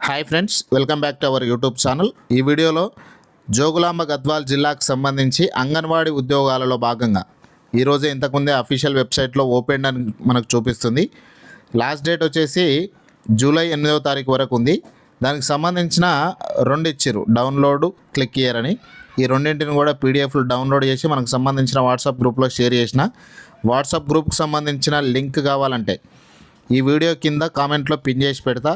Hi friends, welcome back to our YouTube channel. ఈ వీడియోలో జోగులాంబ గద్వాల్ జిల్లాకు సంబంధించి అంగన్వాడీ ఉద్యోగాలలో భాగంగా ఈరోజే ఇంతకుముందే అఫీషియల్ వెబ్సైట్లో ఓపెన్ అని మనకు చూపిస్తుంది. లాస్ట్ డేట్ వచ్చేసి జూలై 8వ తారీఖు వరకు ఉంది. దానికి సంబంధించిన రెండు ఇచ్చారు, డౌన్లోడ్, క్లిక్ హియర్ అని. ఈ రెండింటిని కూడా పీడిఎఫ్లు డౌన్లోడ్ చేసి మనకు సంబంధించిన వాట్సాప్ గ్రూప్లో షేర్ చేసిన. వాట్సాప్ గ్రూప్కి సంబంధించిన లింక్ కావాలంటే ఈ వీడియో కింద కామెంట్లో పిన్ చేసి పెడతా.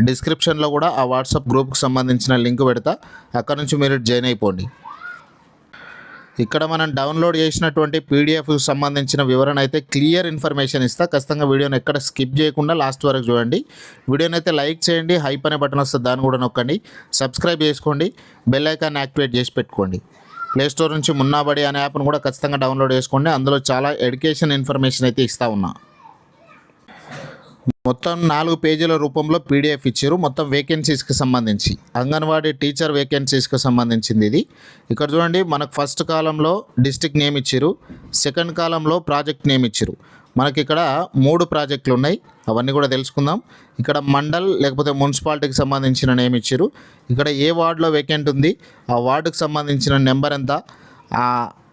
డిస్క్రిప్షన్లో కూడా ఆ వాట్సాప్ గ్రూప్కి సంబంధించిన లింక్ పెడతా. అక్కడ నుంచి మీరు జాయిన్ అయిపోండి. ఇక్కడ మనం డౌన్లోడ్ చేసినటువంటి పీడిఎఫ్కి సంబంధించిన వివరణ అయితే క్లియర్ ఇన్ఫర్మేషన్ ఇస్తా. ఖచ్చితంగా వీడియోని ఎక్కడ స్కిప్ చేయకుండా లాస్ట్ వరకు చూడండి. వీడియోని అయితే లైక్ చేయండి, హైప్ అనే బటన్ వస్తుంది, దాన్ని కూడా నొక్కండి. సబ్స్క్రైబ్ చేసుకోండి, బెల్ ఐకాన్ యాక్టివేట్ చేసి పెట్టుకోండి. ప్లేస్టోర్ నుంచి మున్నాబడి అనే యాప్ను కూడా ఖచ్చితంగా డౌన్లోడ్ చేసుకోండి. అందులో చాలా ఎడ్యుకేషన్ ఇన్ఫర్మేషన్ అయితే ఇస్తూ ఉన్నా. మొత్తం 4 పేజీల రూపంలో పీడిఎఫ్ ఇచ్చారు. మొత్తం వేకెన్సీస్కి సంబంధించి అంగన్వాడీ టీచర్ వేకెన్సీస్కి సంబంధించింది ఇది. ఇక్కడ చూడండి, మనకు ఫస్ట్ కాలంలో డిస్ట్రిక్ట్ నేమ్ ఇచ్చారు, సెకండ్ కాలంలో ప్రాజెక్ట్ నేమ్ ఇచ్చారు. మనకి ఇక్కడ 3 ప్రాజెక్టులు ఉన్నాయి, అవన్నీ కూడా తెలుసుకుందాం. ఇక్కడ మండల్ లేకపోతే మున్సిపాలిటీకి సంబంధించిన నేమ్ ఇచ్చారు. ఇక్కడ ఏ వార్డులో వేకెంట్ ఉంది, ఆ వార్డుకి సంబంధించిన నెంబర్ ఎంత, ఆ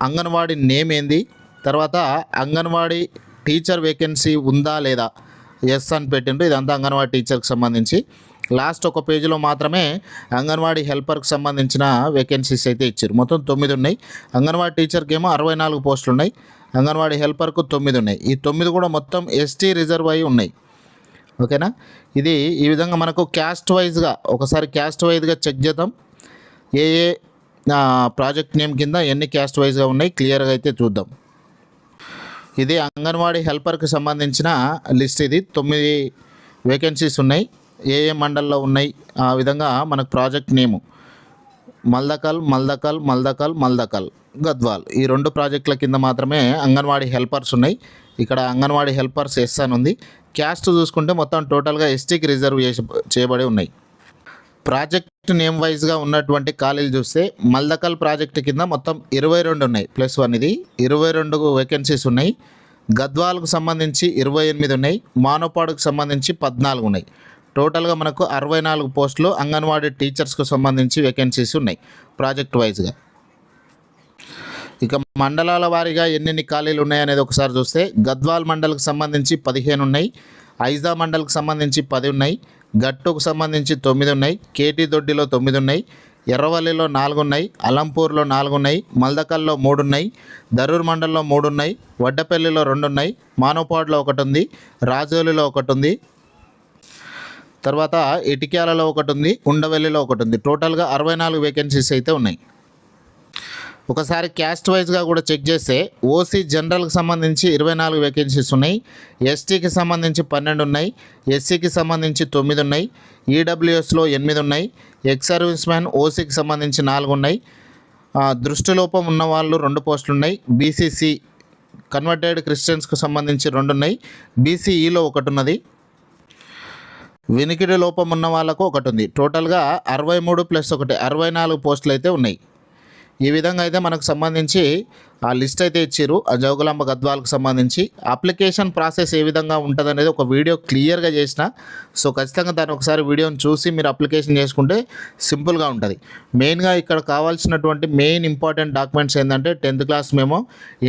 అంగన్వాడీ నేమ్ ఏంది, తర్వాత అంగన్వాడీ టీచర్ వేకెన్సీ ఉందా లేదా, ఎస్ అని పెట్టిండ్రు. ఇదంతా అంగన్వాడీ టీచర్కి సంబంధించి. లాస్ట్ ఒక పేజీలో మాత్రమే అంగన్వాడీ హెల్పర్కి సంబంధించిన వేకెన్సీస్ అయితే ఇచ్చారు. మొత్తం 9 ఉన్నాయి. అంగన్వాడీ టీచర్కి ఏమో 64 పోస్టులు ఉన్నాయి, అంగన్వాడీ హెల్పర్కు 9 ఉన్నాయి. ఈ 9 కూడా మొత్తం ఎస్టీ రిజర్వ్ అయి ఉన్నాయి. ఓకేనా. ఇది ఈ విధంగా మనకు క్యాస్ట్ వైజ్గా ఒకసారి క్యాస్ట్ వైజ్గా చెక్ చేద్దాం. ఏ ఏ ప్రాజెక్ట్ నేమ్ కింద ఎన్ని క్యాస్ట్ వైజ్గా ఉన్నాయి క్లియర్గా అయితే చూద్దాం. ఇది అంగన్వాడీ హెల్పర్కి సంబంధించిన లిస్ట్. ఇది 9 వేకెన్సీస్ ఉన్నాయి. ఏ ఏ మండల్లో ఉన్నాయి ఆ విధంగా మనకు ప్రాజెక్ట్ నేము మల్దకల్, మల్దకల్, మల్దకల్, మల్దకల్, గద్వాల్, ఈ 2 ప్రాజెక్టుల కింద మాత్రమే అంగన్వాడీ హెల్పర్స్ ఉన్నాయి. ఇక్కడ అంగన్వాడీ హెల్పర్స్ ఎస్ అని ఉంది. క్యాస్ట్ చూసుకుంటే మొత్తం టోటల్గా ఎస్టీకి రిజర్వ్ చేయబడి ఉన్నాయి. ప్రాజెక్ట్ నేమ్ వైజ్గా ఉన్నటువంటి ఖాళీలు చూస్తే మల్దకల్ ప్రాజెక్టు కింద మొత్తం 22 ఉన్నాయి, +1 ఇది 22 వేకెన్సీస్ ఉన్నాయి. గద్వాల్కు సంబంధించి 28 ఉన్నాయి. మానోపాడుకు సంబంధించి 14 ఉన్నాయి. టోటల్గా మనకు 64 పోస్టులు అంగన్వాడీ టీచర్స్కు సంబంధించి వేకెన్సీస్ ఉన్నాయి ప్రాజెక్ట్ వైజ్గా. ఇక మండలాల వారీగా ఎన్నెన్ని ఖాళీలు ఉన్నాయనేది ఒకసారి చూస్తే గద్వాల్ మండల్కి సంబంధించి 15 ఉన్నాయి, ఐజా మండల్కి సంబంధించి 10 ఉన్నాయి, గట్టుకు సంబంధించి 9 ఉన్నాయి, కేటీ దొడ్డిలో 9 ఉన్నాయి, ఎర్రవల్లిలో 4 ఉన్నాయి, అలంపూర్లో 4 ఉన్నాయి, మల్దకల్లో 3 ఉన్నాయి, దరూర్ మండల్లో 3 ఉన్నాయి, వడ్డపల్లిలో 2 ఉన్నాయి, మానోపాడులో 1 ఉంది, రాజోలిలో 1 ఉంది, తర్వాత ఇటిక్యాలలో 1 ఉంది, ఉండవెల్లిలో 1 ఉంది. టోటల్గా 64 వేకెన్సీస్ అయితే ఉన్నాయి. ఒకసారి క్యాస్ట్ వైజ్గా కూడా చెక్ చేస్తే ఓసీ జనరల్కి సంబంధించి 24 వేకెన్సీస్ ఉన్నాయి, ఎస్టీకి సంబంధించి 12 ఉన్నాయి, ఎస్సీకి సంబంధించి 9 ఉన్నాయి, ఈడబ్ల్యూఎస్లో 8 ఉన్నాయి, ఎక్స్ సర్వీస్ మ్యాన్ ఓసీకి సంబంధించి 4 ఉన్నాయి, దృష్టిలోపం ఉన్న వాళ్ళు 2 పోస్టులు ఉన్నాయి, బీసీసీ కన్వర్టెడ్ క్రిస్టియన్స్కి సంబంధించి 2 ఉన్నాయి, బీసీఈలో 1 ఉన్నది, వినికిడి లోపం ఉన్న వాళ్ళకు 1 ఉంది. టోటల్గా 63 + 1 64 పోస్టులు అయితే ఉన్నాయి. ఈ విధంగా అయితే మనకు సంబంధించి ఆ లిస్ట్ అయితే ఇచ్చారు. ఆ జోగులాంబ గద్వాల్కి సంబంధించి అప్లికేషన్ ప్రాసెస్ ఏ విధంగా ఉంటుంది అనేది ఒక వీడియో క్లియర్గా చేసిన. సో ఖచ్చితంగా దాన్ని ఒకసారి వీడియోని చూసి మీరు అప్లికేషన్ చేసుకుంటే సింపుల్గా ఉంటుంది. మెయిన్గా ఇక్కడ కావాల్సినటువంటి మెయిన్ ఇంపార్టెంట్ డాక్యుమెంట్స్ ఏంటంటే 10th క్లాస్ మేమో,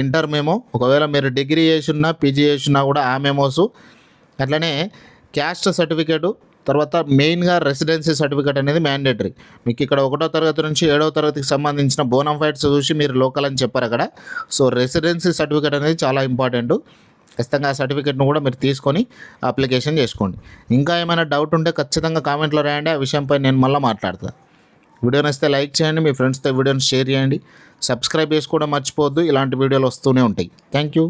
ఇంటర్ మేమో, ఒకవేళ మీరు డిగ్రీ చేసినా పీజీ చేసినా కూడా ఆ మెమోసు, అట్లనే క్యాస్ట్ సర్టిఫికేటు, తర్వాత మెయిన్గా రెసిడెన్సీ సర్టిఫికేట్ అనేది మ్యాండేటరీ. మీకు ఇక్కడ 1వ తరగతి నుంచి 7వ తరగతికి సంబంధించిన బోనాఫైడ్స్ చూసి మీరు లోకల్ అని చెప్పారు అక్కడ. సో రెసిడెన్సీ సర్టిఫికేట్ అనేది చాలా ఇంపార్టెంట్. ఖచ్చితంగా ఆ సర్టిఫికేట్ను కూడా మీరు తీసుకొని అప్లికేషన్ చేసుకోండి. ఇంకా ఏమైనా డౌట్ ఉంటే ఖచ్చితంగా కామెంట్లో రాయండి, ఆ విషయంపై నేను మళ్ళీ మాట్లాడతాను. వీడియో నచ్చితే లైక్ చేయండి, మీ ఫ్రెండ్స్తో వీడియోని షేర్ చేయండి, సబ్స్క్రైబ్ చేసుకోవడం మర్చిపోవద్దు. ఇలాంటి వీడియోలు వస్తూనే ఉంటాయి. Thank you.